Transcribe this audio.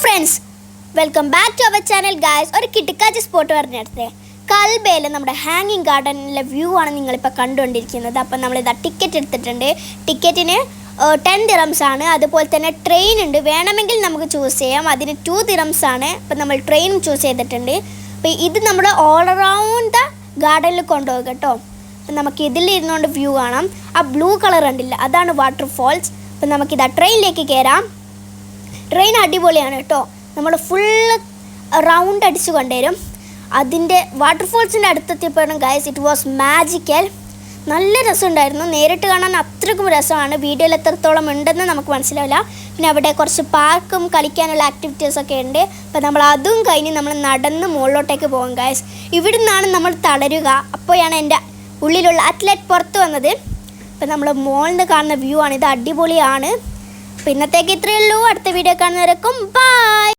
Friends, welcome back to our channel guys. ഒരു കിടക്കാച്ചി spot പറഞ്ഞെടുത്തേ കൽബയിൽ നമ്മുടെ ഹാങ്ങിങ് ഗാർഡനിലെ വ്യൂ ആണ് നിങ്ങളിപ്പോൾ കണ്ടുകൊണ്ടിരിക്കുന്നത്. അപ്പം നമ്മളിതാ ടിക്കറ്റ് എടുത്തിട്ടുണ്ട്. ടിക്കറ്റിന് 10 dirhams ആണ്. അതുപോലെ തന്നെ ട്രെയിൻ ഉണ്ട്, വേണമെങ്കിൽ നമുക്ക് ചൂസ് ചെയ്യാം. അതിന് 2 dirhams ആണ്. അപ്പം നമ്മൾ ട്രെയിൻ ചൂസ് ചെയ്തിട്ടുണ്ട്. അപ്പോൾ ഇത് നമ്മുടെ ഓൾ അറൗണ്ട് ദ ഗാർഡനിൽ കൊണ്ടുപോകും കേട്ടോ. അപ്പം നമുക്ക് ഇതിലിരുന്നുകൊണ്ട് വ്യൂ കാണാം. ആ ബ്ലൂ കളർ ഉണ്ടില്ല, അതാണ് വാട്ടർഫോൾസ്. അപ്പം നമുക്കിതാ ട്രെയിനിലേക്ക് കയറാം. ട്രെയിൻ അടിപൊളിയാണ് കേട്ടോ. നമ്മൾ ഫുള്ള് റൗണ്ട് അടിച്ച് കൊണ്ടുവരും. അതിൻ്റെ വാട്ടർഫോൾസിൻ്റെ അടുത്തെത്തിയപ്പോഴും ഗൈസ് ഇറ്റ് വാസ് മാജിക്കൽ. നല്ല രസമുണ്ടായിരുന്നു. നേരിട്ട് കാണാൻ അത്രയ്ക്കും രസമാണ്. വീഡിയോയിൽ എത്രത്തോളം ഉണ്ടെന്ന് നമുക്ക് മനസ്സിലാവില്ല. പിന്നെ അവിടെ കുറച്ച് പാർക്കും കളിക്കാനുള്ള ആക്ടിവിറ്റീസൊക്കെ ഉണ്ട്. അപ്പോൾ നമ്മൾ അതും കഴിഞ്ഞ് നമ്മൾ നടന്ന് മുകളിലോട്ടേക്ക് പോകും ഗൈസ്. ഇവിടെ നിന്നാണ് നമ്മൾ തളരുക. അപ്പോഴാണ് എൻ്റെ ഉള്ളിലുള്ള അത്ലറ്റ് പുറത്ത് വന്നത്. അപ്പോൾ നമ്മൾ മുകളിൽ നിന്ന് കാണുന്ന വ്യൂ ആണ്. ഇത് അടിപൊളിയാണ്. അപ്പോൾ ഇന്നത്തേക്ക് ഇത്രയേ ഉള്ളൂ. അടുത്ത വീഡിയോ കാണുന്നവരേക്കും ബൈ.